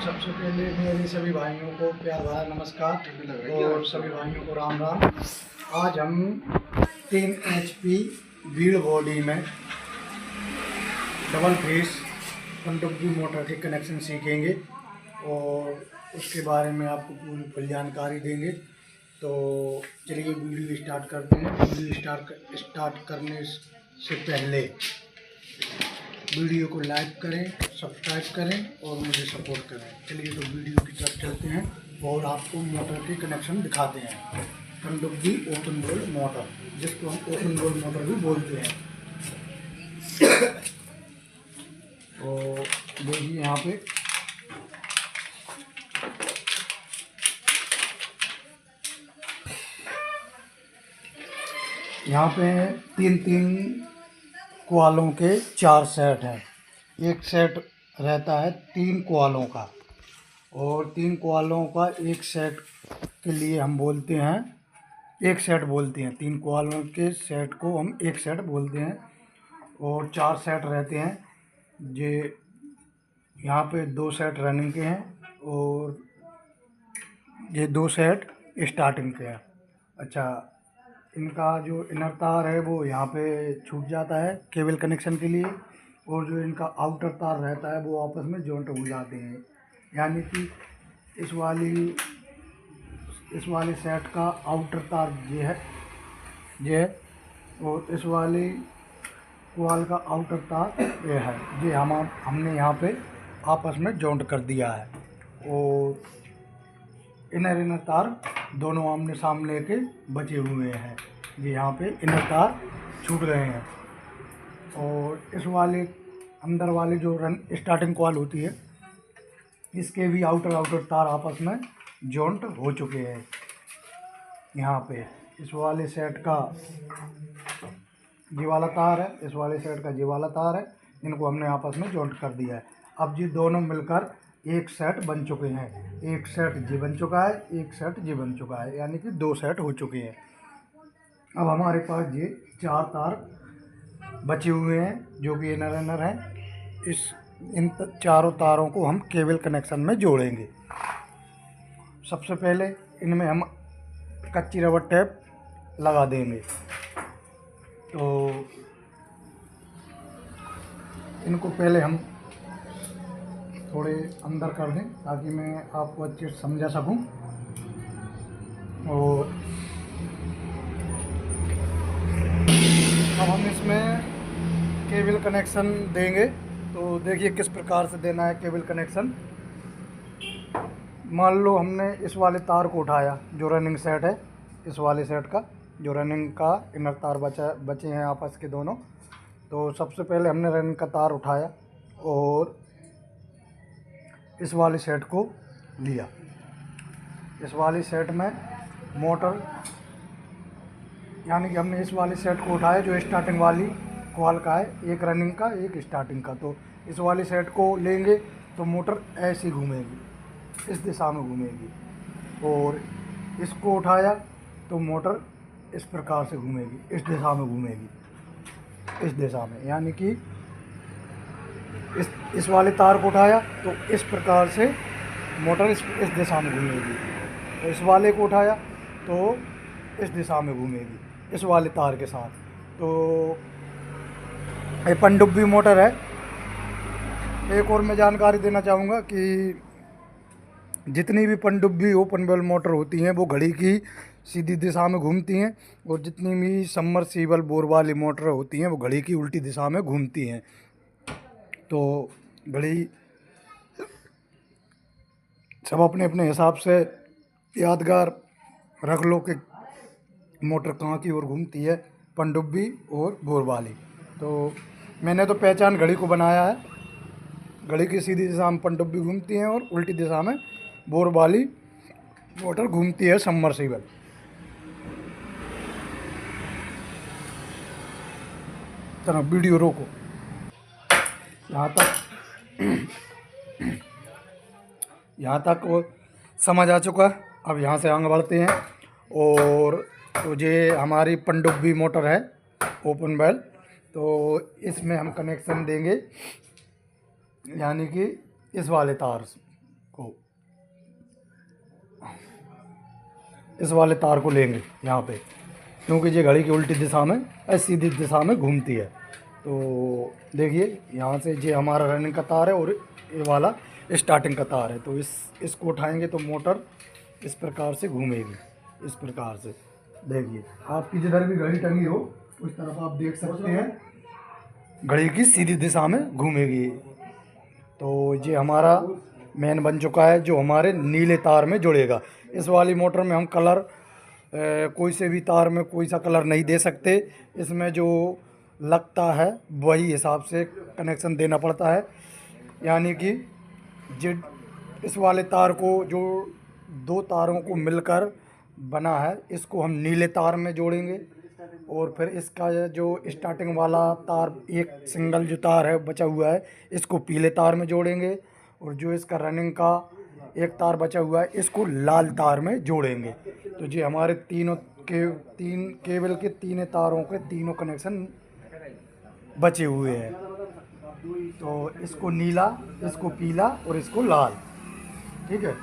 सबसे पहले मेरे सभी भाइयों को प्यार भरा नमस्कार और सभी भाइयों को राम राम। आज हम 3 HP व्हील बॉडी में डबल फेस पनडुब्बी मोटर के कनेक्शन सीखेंगे और उसके बारे में आपको पूरी फुल जानकारी देंगे। तो चलिए वीडियो स्टार्ट करते हैं। वीडियो स्टार्ट करने से पहले वीडियो को लाइक करें, सब्सक्राइब करें और मुझे सपोर्ट करें। चलिए तो वीडियो की तरफ चलते हैं और आपको मोटर के कनेक्शन दिखाते हैं। पनडुब्बी ओपन बोल्ट मोटर, जिसको हम ओपन बोल्ट मोटर भी बोलते हैं। तो देखिए यहाँ पे तीन क्वालों के 4 सेट हैं। एक सेट रहता है 3 क्वालों का और 3 क्वालों का एक सेट के लिए हम बोलते हैं एक सेट बोलते हैं। 3 क्वालों के सेट को हम एक सेट बोलते हैं और 4 सेट रहते हैं। ये यहाँ पे 2 सेट रनिंग के हैं और ये 2 सेट स्टार्टिंग के हैं। अच्छा, इनका जो इनर तार है वो यहाँ पे छूट जाता है केबल कनेक्शन के लिए और जो इनका आउटर तार रहता है वो आपस में जॉइंट हो जाते हैं। यानी कि इस वाली सेट का आउटर तार ये है और इस वाली क्वाल का आउटर तार ये है। ये हमने यहाँ पे आपस में जॉइंट कर दिया है और इनर तार दोनों आमने सामने के बचे हुए हैं। ये यहाँ पे इनर तार छूट गए हैं और इस वाले अंदर वाले जो स्टार्टिंग कॉल होती है इसके भी आउटर तार आपस में जॉइंट हो चुके हैं। यहाँ पे इस वाले सेट का ये वाला तार है, इस वाले सेट का ये वाला तार है, इनको हमने आपस में जॉइंट कर दिया है। अब ये दोनों मिलकर एक सेट बन चुके हैं। एक सेट ये बन चुका है, एक सेट ये बन चुका है, यानी कि 2 सेट हो चुके हैं। अब हमारे पास ये 4 तार बचे हुए हैं जो कि इनर हैं। इन चारों तारों को हम केबल कनेक्शन में जोड़ेंगे। सबसे पहले इनमें हम कच्ची रबर टेप लगा देंगे। तो इनको पहले हम थोड़े अंदर कर दें ताकि मैं आपको अच्छे से समझा सकूं। और अब हम इसमें केबल कनेक्शन देंगे। तो देखिए किस प्रकार से देना है केबल कनेक्शन। मान लो हमने इस वाले तार को उठाया जो रनिंग सेट है, इस वाले सेट का जो रनिंग का इनर तार बचे हैं आपस के दोनों। तो सबसे पहले हमने रनिंग का तार उठाया और इस वाले सेट को लिया। इस वाले सेट में मोटर, यानी कि हमने इस वाले सेट को उठाया जो स्टार्टिंग वाली कॉल का है, एक रनिंग का एक स्टार्टिंग का। तो इस वाले सेट को लेंगे तो मोटर ऐसी घूमेगी, इस दिशा में घूमेगी। और इसको उठाया तो मोटर इस प्रकार से घूमेगी, इस दिशा में घूमेगी, इस दिशा में। यानी कि इस वाले तार को उठाया तो इस प्रकार से मोटर इस दिशा में घूमेगी। तो इस वाले को उठाया तो इस दिशा में घूमेगी इस वाले तार के साथ। तो ये पनडुब्बी मोटर है। एक और मैं जानकारी देना चाहूँगा कि जितनी भी पनडुब्बी ओपन वेल मोटर होती हैं वो घड़ी की सीधी दिशा में घूमती हैं और जितनी भी सबमर्सिबल बोर वाली मोटर होती हैं वो घड़ी की उल्टी दिशा में घूमती हैं। तो घड़ी सब अपने अपने हिसाब से यादगार रख लो कि मोटर कहाँ की ओर घूमती है, पनडुब्बी और बोर वाली। तो मैंने तो पहचान घड़ी को बनाया है। घड़ी की सीधी दिशा में पनडुब्बी घूमती हैं और उल्टी दिशा में बोर वाली मोटर घूमती है सबमर्सिबल। चलो वीडियो रोको। यहाँ तक वो समझ आ चुका। अब यहाँ से आगे बढ़ते हैं। और तो ये हमारी पनडुब्बी मोटर है ओपन वेल। तो इसमें हम कनेक्शन देंगे, यानी कि इस वाले तार इसको इस वाले तार को लेंगे यहाँ पे, क्योंकि ये घड़ी की उल्टी दिशा में सीधी दिशा में घूमती है। तो देखिए यहाँ से ये हमारा रनिंग का तार है और ये वाला स्टार्टिंग का तार है। तो इसको उठाएंगे तो मोटर इस प्रकार से घूमेगी, इस प्रकार से। देखिए आपकी जिधर भी घड़ी टंगी हो उस तरफ आप देख सकते हैं घड़ी की सीधी दिशा में घूमेगी। तो ये हमारा मेन बन चुका है, जो हमारे नीले तार में जुड़ेगा। इस वाली मोटर में हम कलर कोई से भी तार में कोई सा कलर नहीं दे सकते, इसमें जो लगता है वही हिसाब से कनेक्शन देना पड़ता है। यानी कि इस वाले तार को, जो दो तारों को मिलकर बना है, इसको हम नीले तार में जोड़ेंगे और फिर इसका जो स्टार्टिंग वाला तार, एक सिंगल जो तार है बचा हुआ है, इसको पीले तार में जोड़ेंगे और जो इसका रनिंग का एक तार बचा हुआ है इसको लाल तार में जोड़ेंगे। तो ये हमारे तीन केबल के तीन तारों के तीनों कनेक्शन बचे हुए हैं। तो इसको नीला, इसको पीला और इसको लाल, ठीक है।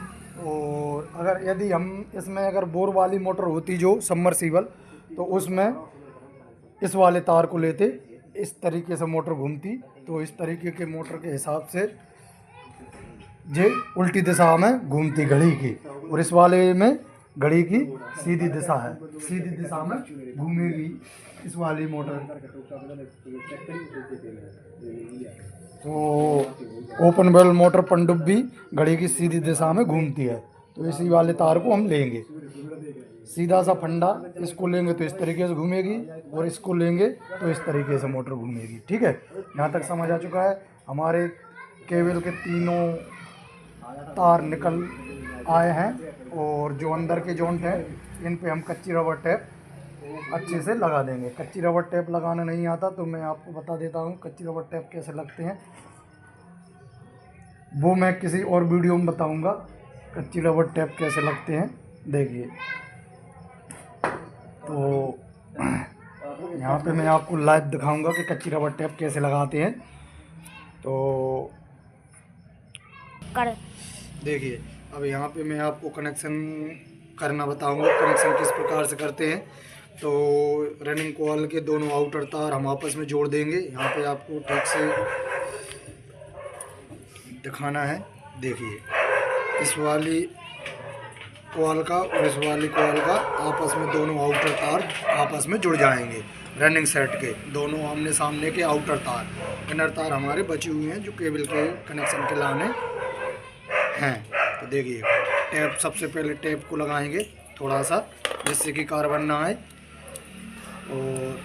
और अगर यदि हम इसमें अगर बोर वाली मोटर होती जो सबमर्सिबल, तो उसमें इस वाले तार को लेते, इस तरीके से मोटर घूमती। तो इस तरीके के मोटर के हिसाब से ये उल्टी दिशा में घूमती घड़ी की, और इस वाले में घड़ी की सीधी दिशा है, सीधी दिशा में घूमेगी इस वाली मोटर। तो ओपन बेल मोटर पनडुब्बी घड़ी की सीधी दिशा में घूमती है। तो इसी वाले तार को हम लेंगे, सीधा सा फंडा, इसको लेंगे तो इस तरीके से घूमेगी और इसको लेंगे तो इस तरीके से मोटर घूमेगी, ठीक है। यहाँ तक समझ आ चुका है। हमारे केबल के तीनों तार निकल आए हैं और जो अंदर के जॉइंट हैं इन पे हम कच्ची रबर टेप अच्छे से लगा देंगे। कच्ची रबर टेप लगाना नहीं आता तो मैं आपको बता देता हूँ कच्ची रबर टेप कैसे लगते हैं, वो मैं किसी और वीडियो में बताऊँगा कच्ची रबर टेप कैसे लगते हैं। देखिए तो यहाँ पे मैं आपको लाइव दिखाऊंगा कि कच्ची रबर टेप कैसे लगाते हैं। तो देखिए अब यहाँ पे मैं आपको कनेक्शन करना बताऊंगा, कनेक्शन किस प्रकार से करते हैं। तो रनिंग कॉइल के दोनों आउटर तार हम आपस में जोड़ देंगे। यहाँ पे आपको ठीक से दिखाना है। देखिए इस वाली कॉइल का और इस वाली कॉइल का आपस में दोनों आउटर तार आपस में जुड़ जाएंगे। रनिंग सेट के दोनों आमने सामने के आउटर तार, इनर तार हमारे बचे हुए हैं जो केबल के कनेक्शन के लाने हैं। तो देखिए टेप, सबसे पहले टेप को लगाएंगे थोड़ा सा, जिससे कि कार्बन ना आए। और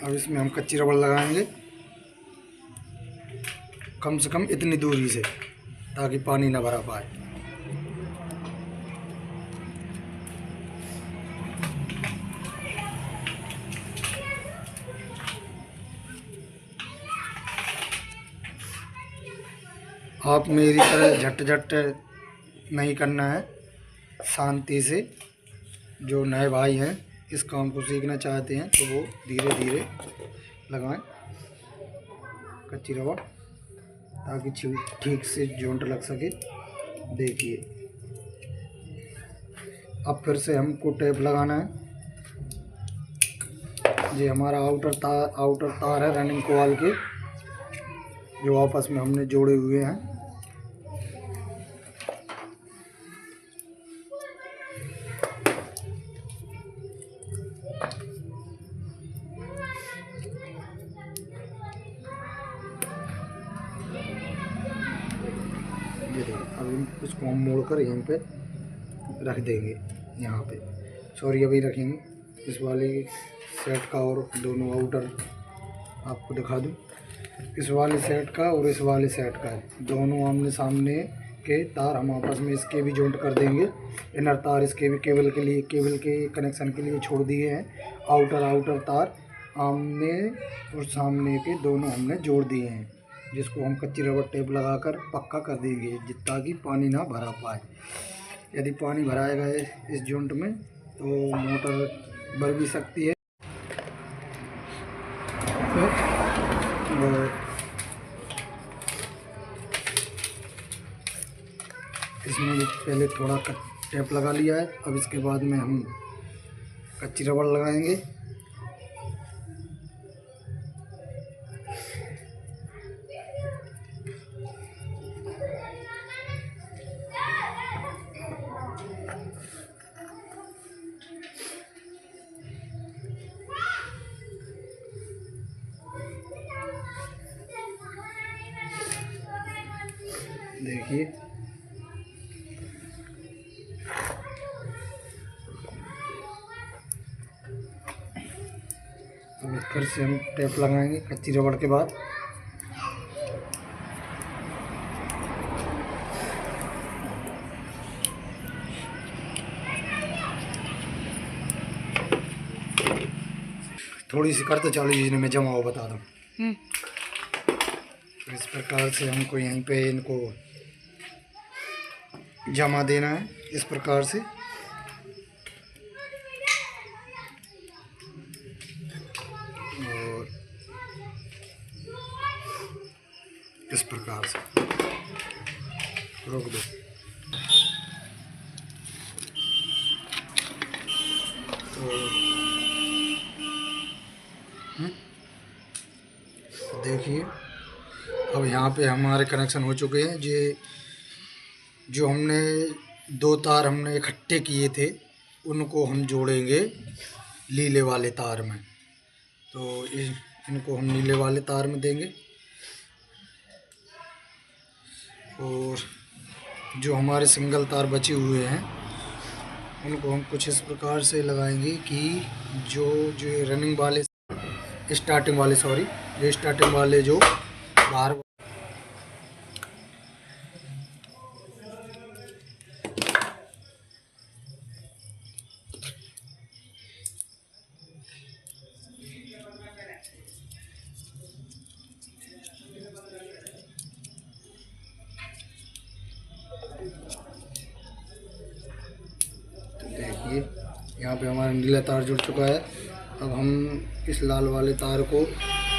अब इसमें हम कच्ची रबड़ लगाएंगे कम से कम इतनी दूरी से, ताकि पानी ना भरा पाए। आप मेरी तरह झट नहीं करना है, शांति से। जो नए भाई हैं इस काम को सीखना चाहते हैं तो वो धीरे धीरे लगाएं कच्ची रबड़, ताकि ठीक से जॉइंट लग सके। देखिए अब फिर से हमको टेप लगाना है। ये हमारा आउटर तार है रनिंग कॉइल के, जो आपस में हमने जोड़े हुए हैं। ये देखिए अब इसको हम मोड़कर यहीं पे रख देंगे। यहाँ पे सॉरी अभी रखेंगे इस वाले सेट का, और दोनों आउटर आपको दिखा दूँ। इस वाले सेट का और इस वाले सेट का दोनों आमने सामने के तार हम आपस में इसके भी जॉइंट कर देंगे। इनर तार इसके भी केबल के कनेक्शन के लिए छोड़ दिए हैं। आउटर तार आमने और सामने के दोनों हमने जोड़ दिए हैं, जिसको हम कच्ची रबर टेप लगाकर पक्का कर देंगे, जितना कि पानी ना भरा पाए। यदि पानी भराएगा इस जॉइंट में तो मोटर बढ़ भी सकती है। और इसमें पहले थोड़ा टेप लगा लिया है। अब इसके बाद में हम कच्ची रबड़ लगाएंगे। देखिए अब फिर से हम टेप लगाएंगे कच्ची रबड़ के बाद। थोड़ी सी करते चालू जिसने मैं जमा हो बता दूँ। तो इस प्रकार से हमको यहीं पे इनको जमा देना है इस प्रकार से। और इस प्रकार से रोक दो। तो देखिए अब यहाँ पे हमारे कनेक्शन हो चुके हैं। ये जो हमने 2 तार हमने इकट्ठे किए थे उनको हम जोड़ेंगे नीले वाले तार में। तो इनको हम नीले वाले तार में देंगे। और जो हमारे सिंगल तार बचे हुए हैं उनको हम कुछ इस प्रकार से लगाएंगे कि जो रनिंग वाले स्टार्टिंग वाले जो स्टार्टिंग वाले जो बाहर देखिए यहाँ पे हमारा नीला तार जुड़ चुका है। अब हम इस लाल वाले तार को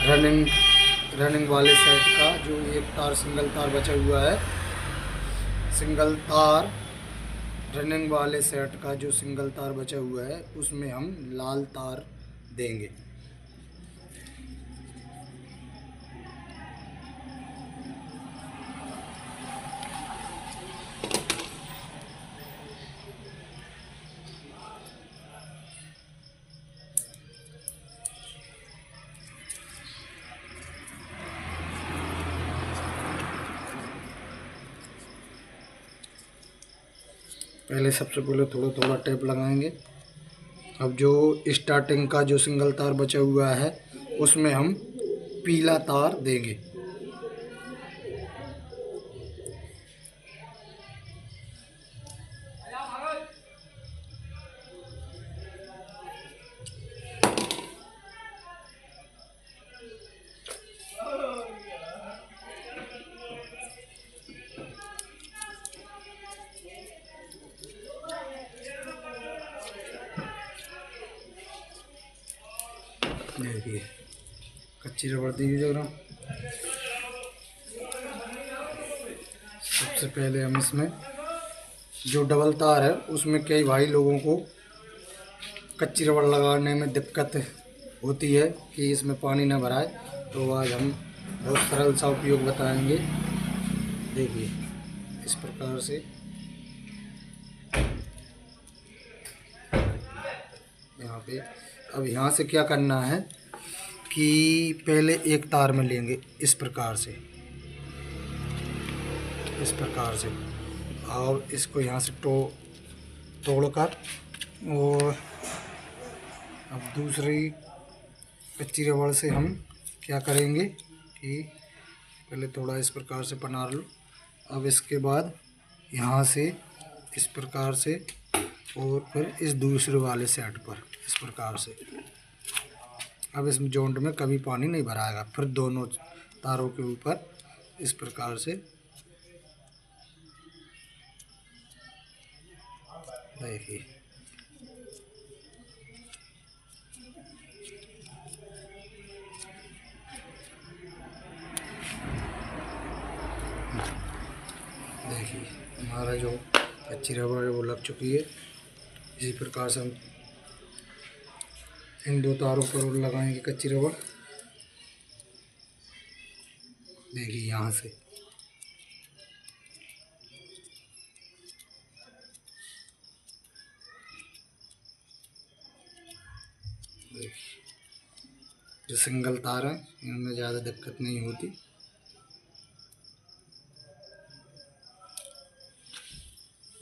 रनिंग वाले सेट का जो एक तार सिंगल तार बचा हुआ है, सिंगल तार रनिंग वाले सेट का जो सिंगल तार बचा हुआ है उसमें हम लाल तार देंगे। पहले सबसे पहले थोड़ा थोड़ा टेप लगाएंगे। अब जो स्टार्टिंग का जो सिंगल तार बचा हुआ है उसमें हम पीला तार देंगे। देखिए कच्ची रबड़ दी जरा। सबसे पहले हम इसमें जो डबल तार है उसमें कई भाई लोगों को कच्ची रबड़ लगाने में दिक्कत होती है कि इसमें पानी न भराए, तो आज हम बहुत सरल सा उपयोग बताएंगे। देखिए इस प्रकार से यहाँ पे। अब यहाँ से क्या करना है कि पहले एक तार में लेंगे इस प्रकार से, और इसको यहाँ से तोड़कर, और अब दूसरी कच्ची रबड़ से हम क्या करेंगे कि पहले थोड़ा इस प्रकार से बना लो। अब इसके बाद यहाँ से इस प्रकार से, और फिर इस दूसरे वाले सेट पर इस प्रकार से। अब इस जॉइंट में कभी पानी नहीं भराएगा। फिर दोनों तारों के ऊपर इस प्रकार से देखिए। हमारा जो कच्ची रबड़ है वो लग चुकी है। इसी प्रकार से हम इन 2 तारों पर लगाएंगे कच्ची रबड़। देखिए यहाँ से देखिए जो सिंगल तार है इनमें ज़्यादा दिक्कत नहीं होती।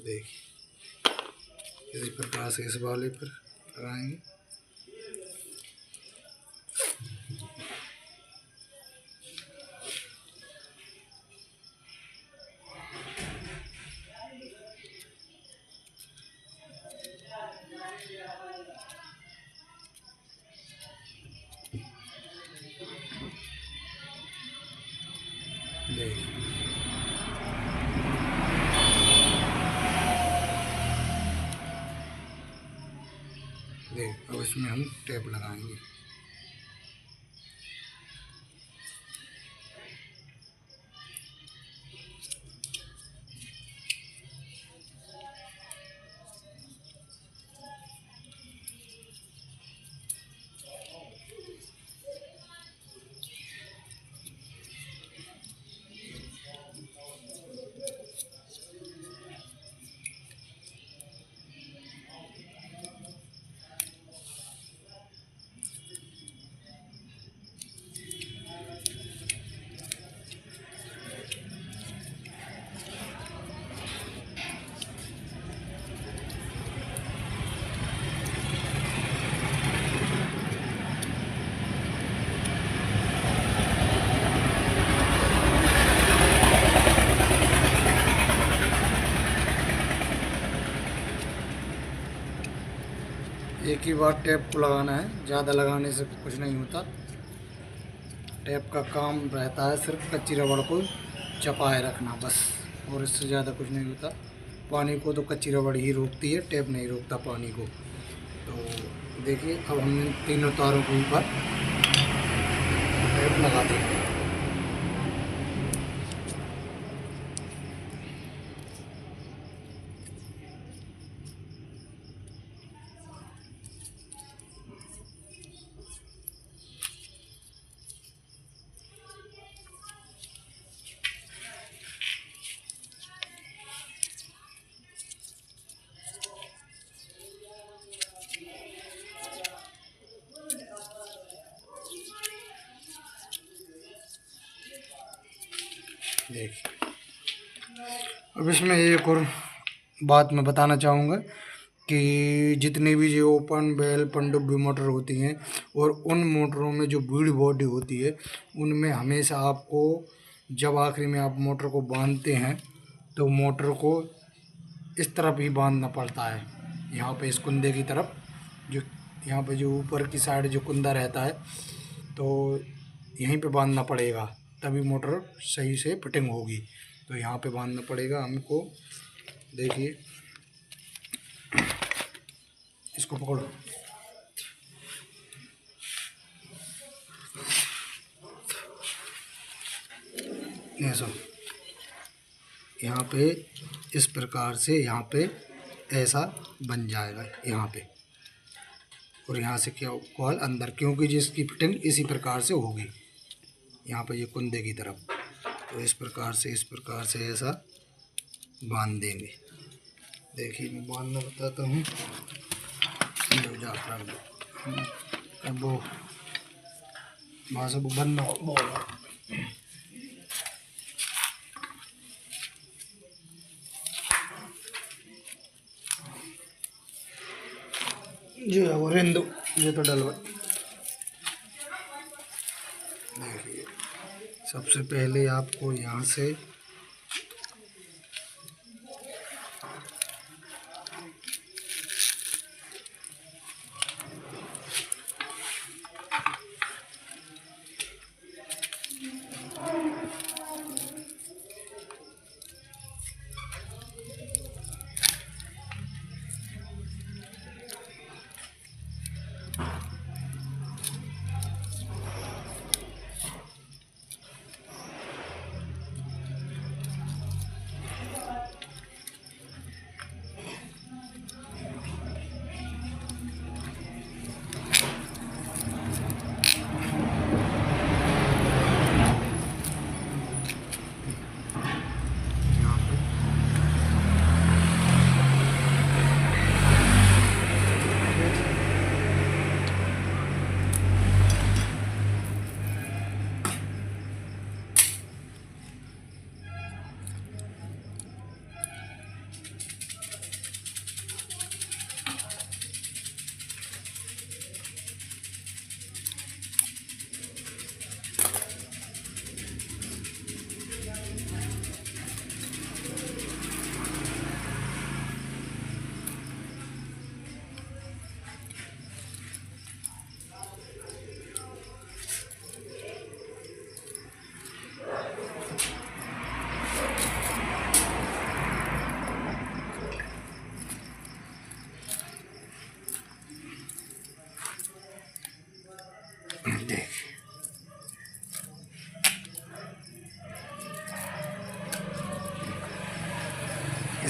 देखिए इसी प्रकार से इस वाले पर लगाएंगे। देख अब इसमें हम टेप लगाएंगे। एक ही बार टेप को लगाना है, ज़्यादा लगाने से कुछ नहीं होता। टेप का काम रहता है सिर्फ कच्ची रबड़ को चपाए रखना बस, और इससे ज़्यादा कुछ नहीं होता। पानी को तो कच्ची रबड़ ही रोकती है, टेप नहीं रोकता पानी को। तो देखिए अब हमने तीनों तारों के ऊपर टेप लगा दी। देखिए अब इसमें एक और बात मैं बताना चाहूँगा कि जितनी भी जो ओपन बेल पनडुब्बी मोटर होती हैं और उन मोटरों में जो बीड बॉडी होती है उनमें हमेशा आपको जब आखिरी में आप मोटर को बांधते हैं तो मोटर को इस तरफ ही बांधना पड़ता है। यहाँ पे इस कुंदे की तरफ, जो यहाँ पे जो ऊपर की साइड जो कुंदा रहता है तो यहीं पे बांधना पड़ेगा, तभी मोटर सही से फिटिंग होगी। तो यहाँ पे बांधना पड़ेगा हमको। देखिए इसको पकड़ो, ऐसा यहाँ पे इस प्रकार से यहाँ पे ऐसा बन जाएगा यहाँ पे, और यहाँ से क्या कॉल अंदर, क्योंकि जिसकी फिटिंग इसी प्रकार से होगी यहाँ पे ये कुंदे की तरफ। तो इस प्रकार से ऐसा बांध देंगे। देखिए मैं बांधना बताता हूँ। वो वहाँ से वो बंद हो जो है वो रेंदो ये तो डलवा। देखिए सबसे पहले आपको यहाँ से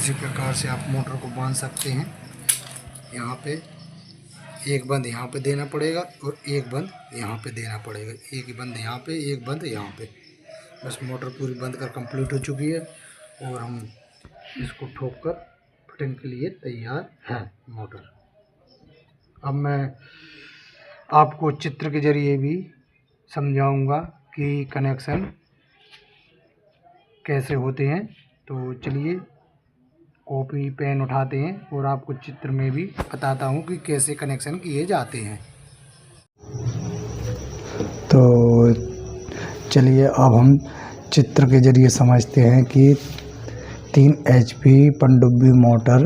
इसी प्रकार से आप मोटर को बांध सकते हैं। यहाँ पे एक बंद यहाँ पे देना पड़ेगा और एक बंद यहाँ पे देना पड़ेगा। एक ही बंद यहाँ पे, एक बंद यहाँ पे। बस मोटर पूरी बंद कर कंप्लीट हो चुकी है और हम इसको ठोक कर फिटिंग के लिए तैयार है मोटर। अब मैं आपको चित्र के जरिए भी समझाऊंगा कि कनेक्शन कैसे होते हैं। तो चलिए कॉपी पेन उठाते हैं और आपको चित्र में भी बताता हूँ कि कैसे कनेक्शन किए जाते हैं। तो चलिए अब हम चित्र के जरिए समझते हैं कि 3 HP पनडुब्बी मोटर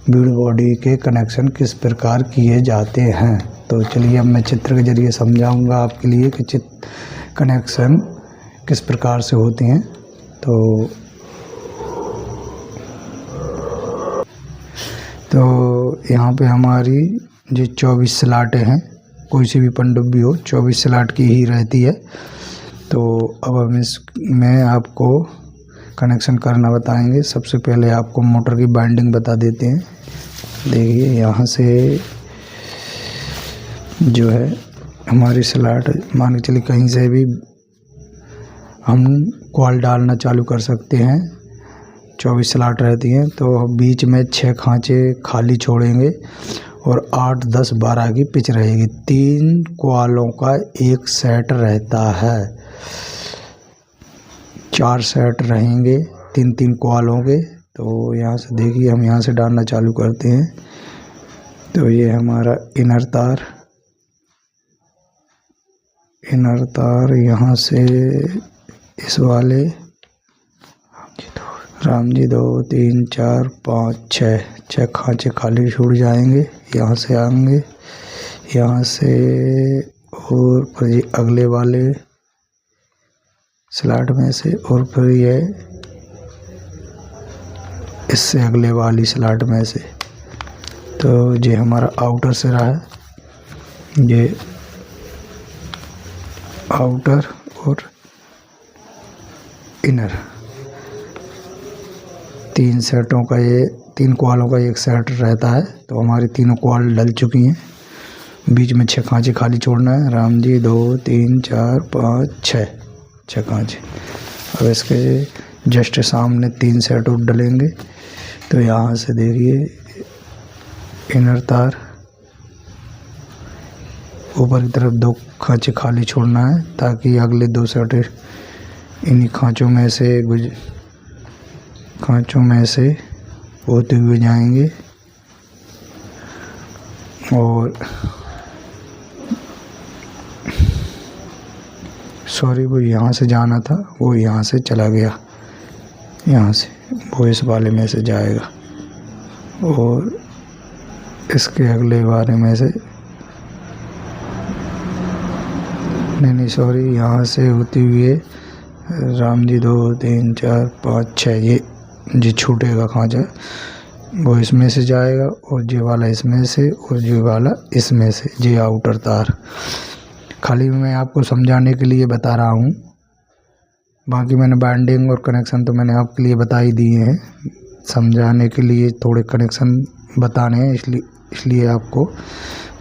बीड बॉडी के कनेक्शन किस प्रकार किए जाते हैं। तो चलिए अब मैं चित्र के जरिए समझाऊंगा आपके लिए कि कनेक्शन किस प्रकार से होते हैं। तो यहाँ पे हमारी जो 24 स्लॉटें हैं, कोई सी भी पनडुब्बी हो 24 स्लॉट की ही रहती है। तो अब हम इसमें आपको कनेक्शन करना बताएंगे। सबसे पहले आपको मोटर की बाइंडिंग बता देते हैं। देखिए यहाँ से जो है हमारी स्लॉट, मान के चलिए कहीं से भी हम कॉल डालना चालू कर सकते हैं। 24 स्लॉट रहती हैं तो बीच में 6 खांचे खाली छोड़ेंगे और 8, 10, 12 की पिच रहेगी। 3 कॉलों का एक सेट रहता है। 4 सेट रहेंगे 3-3 कॉलों के। तो यहाँ से देखिए हम यहाँ से डालना चालू करते हैं। तो ये हमारा इनर तार यहाँ से इस वाले राम जी 2, 3, 4, 5, 6 खांचे खाली छूट जाएंगे। यहाँ से आएंगे, यहाँ से और फिर ये अगले वाले स्लॉट में से, और फिर ये इससे अगले वाली स्लॉट में से। तो ये हमारा आउटर सिरा है, ये आउटर और इनर। 3 सेटों का ये 3 कॉलों का एक सेट रहता है। तो हमारी तीनों कॉल डल चुकी हैं। बीच में 6 खांचे खाली छोड़ना है। राम जी 2, 3, 4, 5, 6 खांचे। अब इसके जस्ट सामने 3 सेट और डलेंगे। तो यहाँ से देखिए इनर तार ऊपर की तरफ 2 खांचे खाली छोड़ना है ताकि अगले 2 सेट इन्हीं खांचों में से होते हुए जाएंगे। और सॉरी, वो यहाँ से जाना था, वो यहाँ से चला गया। यहाँ से वो इस वाले में से जाएगा और इसके अगले वाले में से नहीं सॉरी, यहाँ से होते हुए राम जी 2, 3, 4, 5, 6 ये छूटेगा खांचा, वो इसमें से जाएगा और ये वाला इसमें से और ये वाला इसमें से। ये आउटर तार खाली मैं आपको समझाने के लिए बता रहा हूँ। बाकी मैंने बाइंडिंग और कनेक्शन तो मैंने आपके लिए बता ही दिए हैं। समझाने के लिए थोड़े कनेक्शन बताने हैं, इसलिए आपको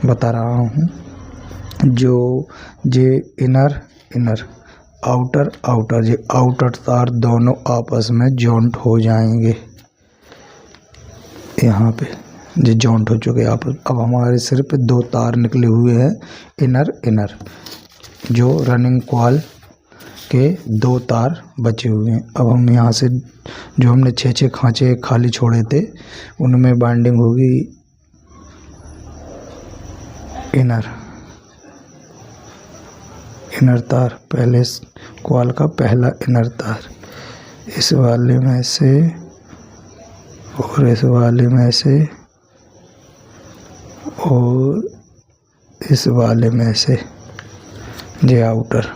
बता रहा हूँ। जो ये इनर आउटर ये आउटर तार दोनों आपस में जॉइंट हो जाएंगे। यहाँ पे ये जॉइंट हो चुके आपस। अब हमारे सिर पे 2 तार निकले हुए हैं इनर जो रनिंग कॉल के 2 तार बचे हुए हैं। अब हम यहाँ से जो हमने 6 खांचे खाली छोड़े थे उनमें बाइंडिंग होगी इनर तार। पहले कॉल का पहला इनर तार इस वाले में से और इस वाले में से और इस वाले में से ये आउटर।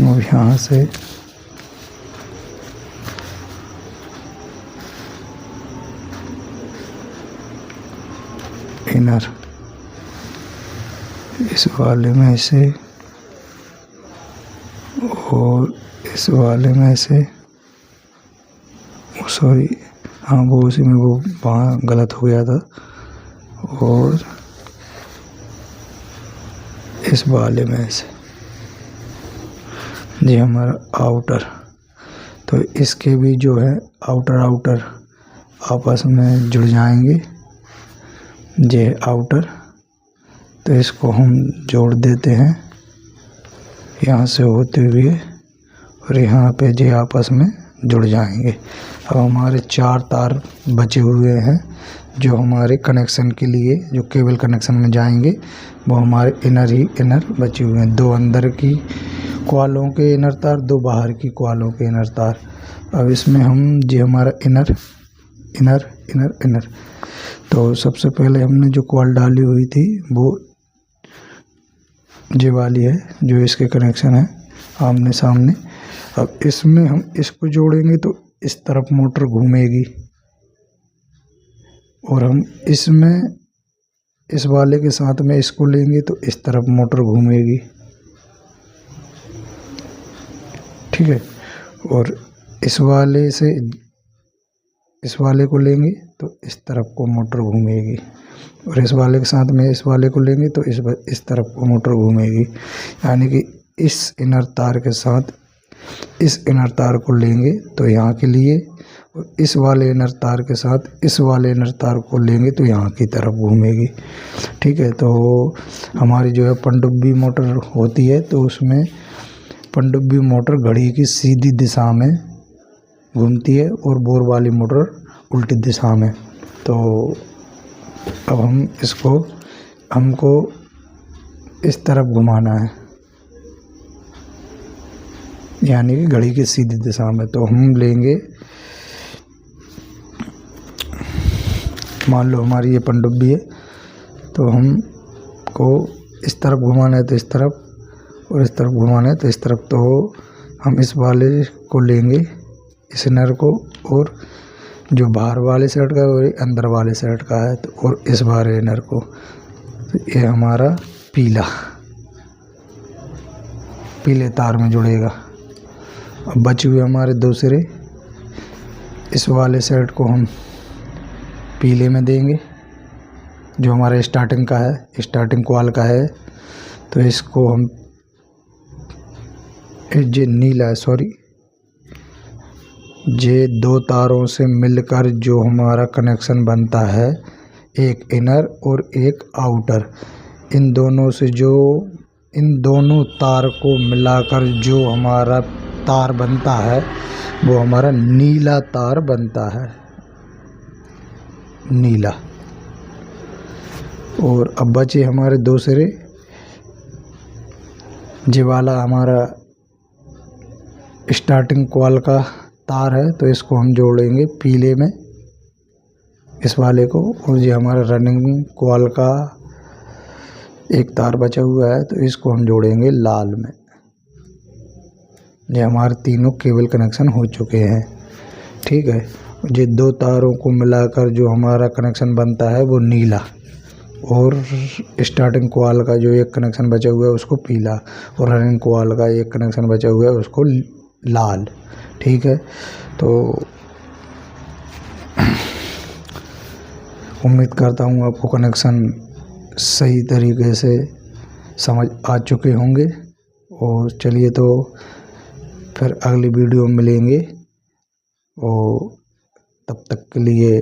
और यहाँ से इनर इस वाले में से और इस वाले में से, सॉरी हाँ वो उसी में वो वहाँ गलत हो गया था, और इस वाले में से ये हमारा आउटर। तो इसके भी जो है आउटर आपस में जुड़ जाएंगे, ये आउटर। तो इसको हम जोड़ देते हैं यहाँ से होते हुए, और यहाँ पे ये आपस में जुड़ जाएंगे। अब हमारे 4 तार बचे हुए हैं जो हमारे कनेक्शन के लिए, जो केबल कनेक्शन में जाएंगे, वो हमारे इनर बचे हुए हैं। 2 अंदर की कॉलों के इनर तार, 2 बाहर की कॉलों के इनर तार। अब इसमें हम ये हमारा इनर। तो सबसे पहले हमने जो कॉल डाली हुई थी वो ये वाली है, जो इसके कनेक्शन है आमने सामने। अब इसमें हम इसको जोड़ेंगे तो इस तरफ मोटर घूमेगी, और हम इसमें इस वाले के साथ में इसको लेंगे तो इस तरफ मोटर घूमेगी, ठीक है। और इस वाले से इस वाले को लेंगे तो इस तरफ को मोटर घूमेगी, और इस वाले के साथ में इस वाले को लेंगे तो इस तरफ को मोटर घूमेगी। यानी कि इस इनर तार के साथ इस इनर तार को लेंगे तो यहाँ के लिए, और इस वाले इनर तार के साथ इस वाले इनर तार को लेंगे तो यहाँ की तरफ घूमेगी, ठीक है। तो हमारी जो है पनडुब्बी मोटर होती है, तो उसमें पनडुब्बी मोटर घड़ी की सीधी दिशा में घूमती है और बोर वाली मोटर उल्टी दिशा में। तो अब हमको इस तरफ घुमाना है, यानी कि घड़ी की सीधी दिशा में। तो हम लेंगे, मान लो हमारी ये पनडुब्बी है, तो हमको इस तरफ घुमाना है तो इस तरफ, और इस तरफ घुमाना है तो इस तरफ। तो हम इस वाले को लेंगे, इस इनर को, और जो बाहर वाले साइड का है और अंदर वाले साइड का है, तो और इस बाहर इनर को। तो ये हमारा पीले तार में जुड़ेगा। अब बचे हुए हमारे दूसरे, इस वाले साइड को हम पीले में देंगे, जो हमारा स्टार्टिंग का है, स्टार्टिंग कॉल का है। तो इसको हम ये नीला है, सॉरी, ये 2 तारों से मिलकर जो हमारा कनेक्शन बनता है, एक इनर और एक आउटर, इन दोनों तार को मिलाकर जो हमारा तार बनता है वो हमारा नीला तार बनता है, नीला। और अब बचे हमारे दूसरे, ये वाला हमारा स्टार्टिंग कॉल का तार है, तो इसको हम जोड़ेंगे पीले में, इस वाले को। और ये हमारा रनिंग कॉल का एक तार बचा हुआ है, तो इसको हम जोड़ेंगे लाल में। ये हमारे तीनों केबल कनेक्शन हो चुके हैं, ठीक है। ये 2 तारों को मिलाकर जो हमारा कनेक्शन बनता है वो नीला, और स्टार्टिंग कॉल का जो एक कनेक्शन बचा हुआ है उसको पीला, और रनिंग कॉल का एक कनेक्शन बचा हुआ है उसको लाल, ठीक है। तो उम्मीद करता हूँ आपको कनेक्शन सही तरीके से समझ आ चुके होंगे। और चलिए, तो फिर अगली वीडियो में मिलेंगे, और तब तक के लिए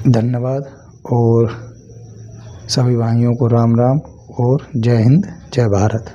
धन्यवाद, और सभी भाइयों को राम राम, और जय हिंद, जय भारत।